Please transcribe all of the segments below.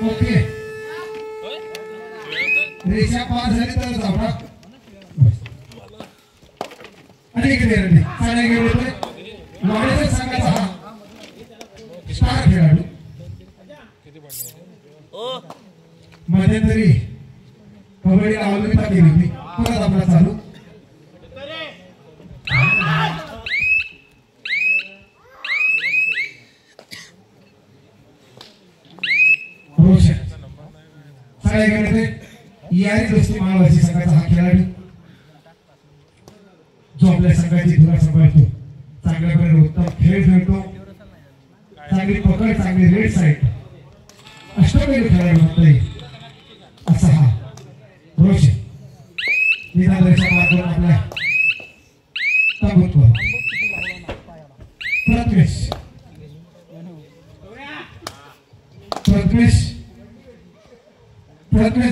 Okay रेषा पार झाली तर जाऊ ना आणि इकडे रेडी साडे गेले वाढीच्या संघाचा हा स्टार खेळाडू मध्यंतरी कबड्डीला अवलंबिता केली होती परत आपला चालू साडे गेले यारी दोस्ती मानवाची संघाचा हा खेळाडू जो आपल्या संघाची धुरा सांभाळतो चांगल्या प्रकारे उत्तम खेळ खेळतो चांगली पकड चांगली रेड साईड अष्टपैलू खेळाडू म्हणता येईल असा हा रोशन निदानाच्या मार्गावर आपल्या तंबूतवर प्रथमेश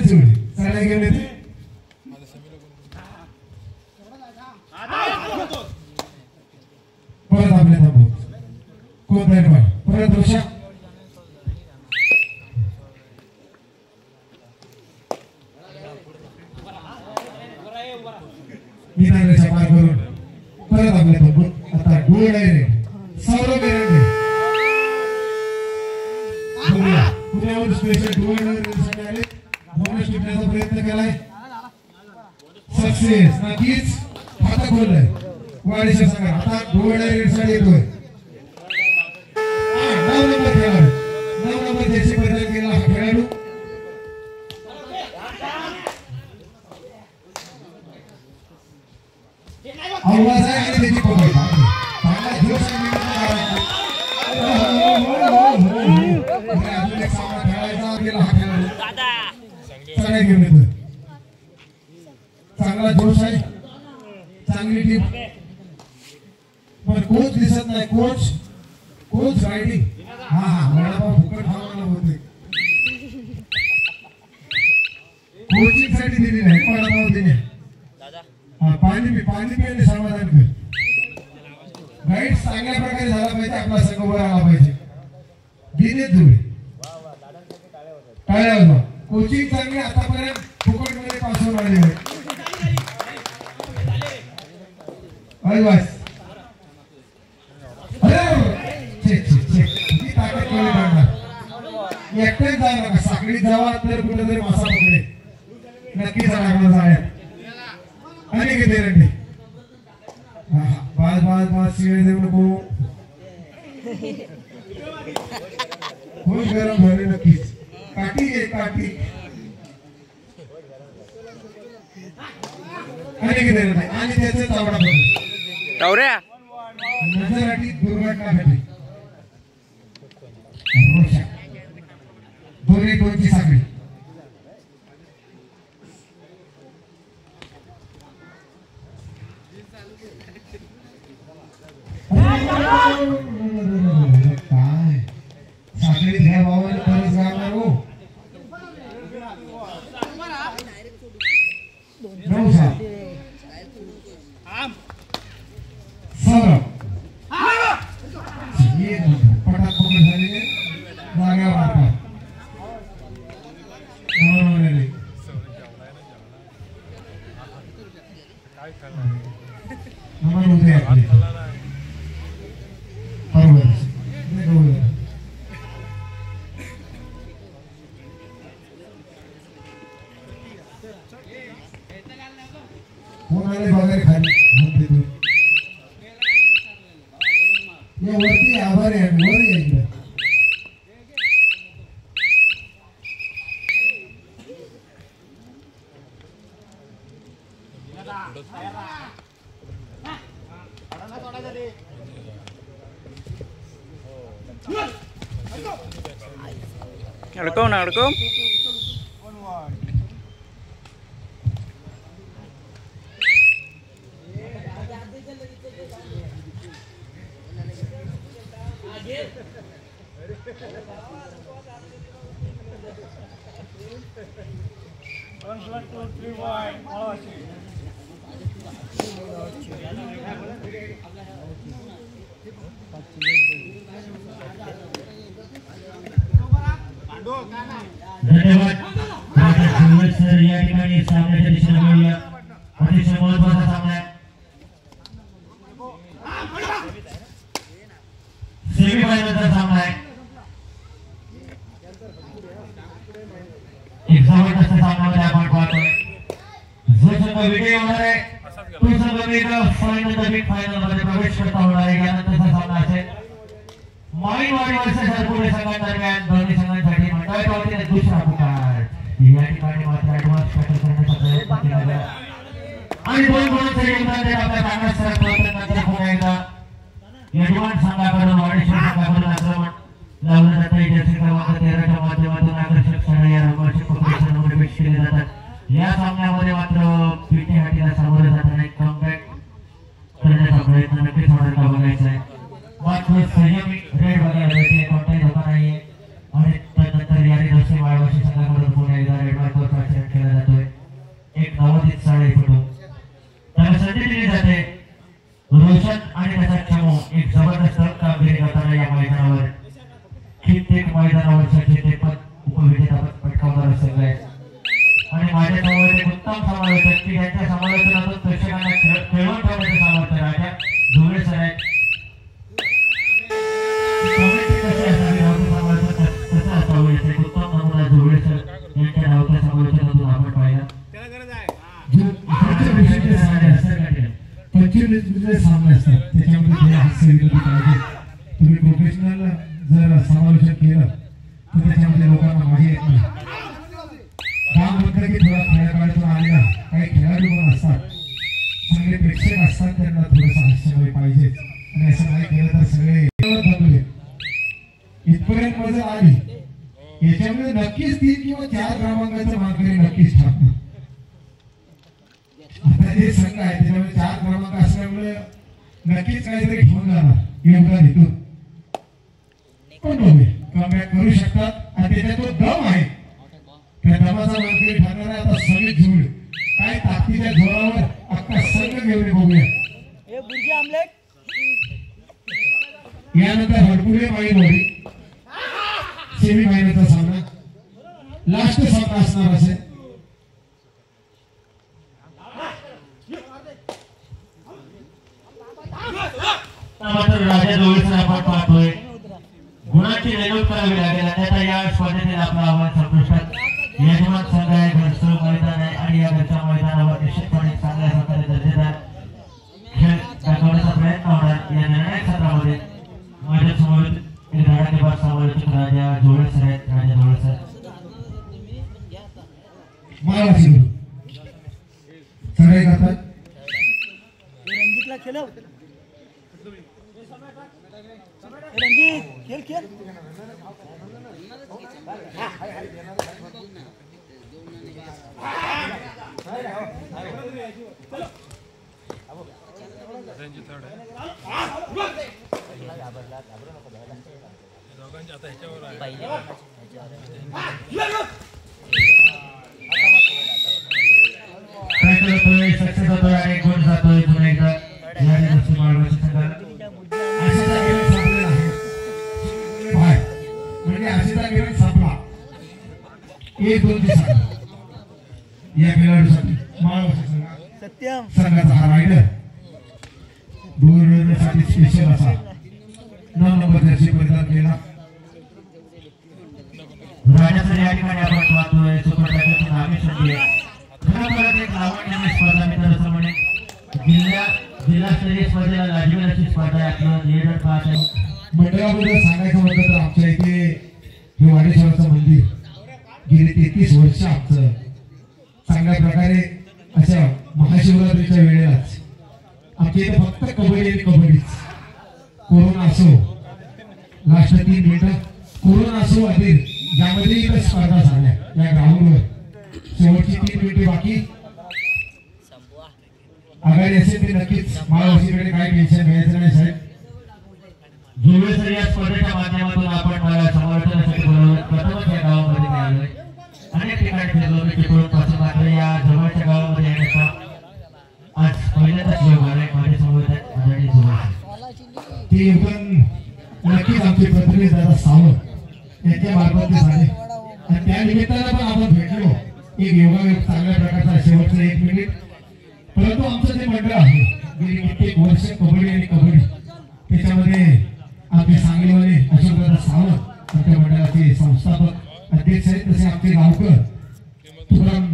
जोडी साडे गेले ते परत आपल्या तंबूत कोणताही परत रोषा निदानाच्या मार्गावर परत आपल्या तंबूत आता डोळ डायरेक्ट सौरभ एरंडे पुण्यावर स्पेशल डोळ डायरेक्ट आले बोनस टिपण्याचा प्रयत्न केलाय सक्सेस नक्कीच खाता खोललाय वाडीच्या संघात आता डोळ डायरेक्ट साठी येतोय 9 नंबर खेळाडू 9 नंबर जर्सी परिधान केला हा खेळाडू आवाज आहे आणि त्याची पकड चांगला जोश आणि अजून एक सामना खेळायचा गेला हा खेळाडू साडे घेऊन येतोय चांगला जोश आहे चांगली टीम पण कोच दिसत नाही कोच रायडिंग हा वडापाव फुकट खावायला होते कोचिंग साठी दिली नाही वडापाव दिले पाणी पिण्याने समाधान कर गाईड चांगल्या प्रकारे झाला पाहिजे आपला संघ वर आला पाहिजे दिने धुळे टाळ्या कोचिंग चांगली आतापर्यंत फुकट मध्ये पास होऊन आले वास एकटेच जाऊ नका साखळीत जावा तर कुठेतरी मासा पकडे नक्कीच जाण्यात आणि किती रंडी बाज शिळे देऊ नको खूप गरम झाले नक्कीच काठी घे काठी आणि किती रंडी आणि त्याचे चावडा टावऱ्या नजराटी दुर्घटना घडली दोन्ही साखळी काय साखळी घ्या बाबाने परत जाणार हो 9-7 सरळ पटापट झाले जागा वाटा कोणाला बघायला खाली या वरती आभार आहे वर यायचं अडकव ना अडकव धन्यवाद सर या ठिकाणी सामन्याच्या दिशेने वळूया अतिशय महत्त्वाचा सामना आहे सेमीफायनलचा सामना आहे एक जबरदस्त सामन्यामध्ये आपण पाहतोय जो संघ विजयी होणार आहे तो संघ फायनल मध्ये प्रवेश करता होणार आहे यानंतरचा सामना असेल माईनवाडी वर्सेस हरपुडे संघांदरम्यान दोन्ही संघांसाठी मंडळाच्या वतीने दुसरा पुकार या ठिकाणी मात्र ऍडव्हान्स टॅकल करण्याचा प्रयत्न केला गेला आणि दोन गोलांचे योगदान देत आपल्या काँग्रेस नंतर पुन्हा एकदा ऍडव्हान्स संघाकडून वाडेश्वर संघाकडून आक्रमण लावलं जातं जर्सी क्रमांक 13च्या माध्यमातून आकर्षक साड्या या रंगाची पकडीच्या मोटिवेट केले जातात या सामन्यामध्ये मात्र पीटी हाटीला सामोरे जाताना एक कमबॅक करण्याचा प्रयत्न नक्कीच होणार बघायचा आहे मात्र संयमी रेड बघायला मिळते कोणताही धोका नाहीये आणि त्यानंतर याने दक्षिण वाळवाशी संघाकडून पुन्हा एकदा रेड मार्कवर प्रचार केला जातोय एक नवोदित साडे फुटू त्याला संधी दिली जाते रोशन आणि त्याचा चमू एक जबरदस्त कामगिरी करताना या मैदानावर कित्येक मैदानावरचे ते पण उपविजेतेपद पटकावणारे संघ आहे आणि माझ्यासमोर एक उत्तम समालोचक की यांच्या समालोचनातून प्रेक्षकांना खेळवून ठेवण्याचं सामर्थ्य राजा धुळे सर आहेत उत्तम नमुना धुळे सर यांच्या धावत्या समालोचनातून आपण पाहिला सामने असतात त्याच्यामध्ये हास्य विनोदी पाहिजे तुम्ही प्रोफेशनल जर समालोचन केलं तर त्याच्यामध्ये लोकांना मागे येत नाही काम म्हटलं की थोडा खेळाकडून आलेला काही खेळाडू पण असतात चांगले प्रेक्षक असतात त्यांना थोडंसं हास्यमय पाहिजे आणि असं नाही केलं तर सगळे बदलले इथपर्यंत मजा आली याच्यामध्ये नक्कीच 3 किंवा 4 क्रमांकाचं मानकरी नक्कीच ठरणार आता जे संघ आहे त्याच्यामध्ये 4 क्रमांक असल्यामुळे नक्कीच काहीतरी घेऊन जाणार योगदान इथून पण बघूया कमबॅक करू शकतात आणि त्याच्यात तो दम आहे त्या दमाचा मानकरी ठरणार आहे आता समीर झुळे काय ताकदीच्या जोरावर अख्खा संघ घेऊन बघूया यानंतर हडपुडे माईनवाडी सेमीफायनलचा सामना लास्ट सामना असणार असेल राजा जोडीचं आपण पाहतोय गुणाची रेनोट करावी लागेल अन्यथा या स्पर्धेतील आपलं आव्हान संपुष्टात यजमान संघ आहे घरचं मैदान आहे आणि या घरच्या मैदानावर निश्चितपणे चांगल्या प्रकारे दर्जेदार खेळ दाखवण्याचा प्रयत्न होणार या निर्णायक सत्रामध्ये माझ्यासमोर एक धडाकेबाज समालोचक राजा जोडे सर आहेत राजा जोडे सर सगळे करतात रंजितला खेळव रंजित खेळ खेळ सक्सेस होतोय आणि गुण जातोय पुन्हा एकदा या दक्षिण माळवाची संघाला म्हणजे अशीचा गेम संपला 1-2 दिवसात या खेळाडूसाठी माळवाची सत्यम संघाचा हा रायडर दूरसाठी स्पेशल असा 9 नंबर जर्सी परिधान केला राजाचं या ठिकाणी आपण पाहतोय सुपर टायगरची नामी संधी आहे खरोखरच एक लावण्याची स्पर्धा मित्रांनो म्हणे जिल्हास्तरीय स्पर्धेला लाजवेल अशी स्पर्धा आहे आपलं लीडर पाहत आहे मंडळाबद्दल सांगायचं म्हटलं तर आमच्या इथे हे वाडेश्वराचं मंदिर गेली 33 वर्ष आमचं चांगल्या प्रकारे अशा महाशिवरात्रीच्या वेळेलाच आमच्या इथे फक्त कबड्डी आणि कबड्डीच कोरोना असो लास्ट 3 मिनिटं कोरोना असो अधीर ज्यामध्ये इथं स्पर्धा झाल्या या ग्राउंडवर शेवटची 3 मिनिटे बाकी आघाडी असेल ते नक्कीच महाराष्ट्राकडे काही टेन्शन घ्यायचं नाही साहेब जुळे सर या स्पर्धेच्या माध्यमातून आपण समर्थनासाठी बोलवलं प्रथमच या गावामध्ये आलोय अनेक ठिकाणी फिरलो मी चिपळूण पासून मात्र या जवळच्या गावामध्ये येण्याचा आज पहिल्यांदाच योग आलाय माझ्यासमोर आदरणीय जुळे ते योगदान नक्कीच आमचे प्रतिनिधी दादा सावंत यांच्या मार्फत ते झाले आणि त्या निमित्तानं पण आपण भेटलो एक योगायोग चांगल्या प्रकारचा शेवटचा 1 मिनिट. परंतु आमचं जे मंडळ आहे गेली कित्येक वर्ष कबड्डी आणि कबड्डी त्याच्यामध्ये आमचे सांगलीवाले अशोकदादा सावंत आमच्या मंडळाचे संस्थापक अध्यक्ष आहेत. तसे आमचे गावकर तुकाराम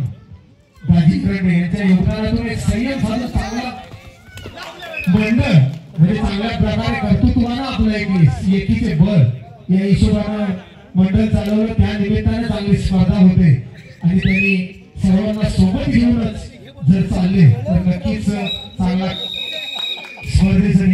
दाजी करंडे यांच्या योगदानातून एक संयम साधून चांगला मंडळ म्हणजे चांगल्या प्रकारे कर्तृत्वानं आपलं एकीचे बळ या हिशोबानं मंडळ चालवलं. त्या निमित्ताने चांगली स्पर्धा होते आणि त्यांनी सर्वांना सोबत घेऊनच जर चालले तर नक्कीच चांगला स्पर्धेचं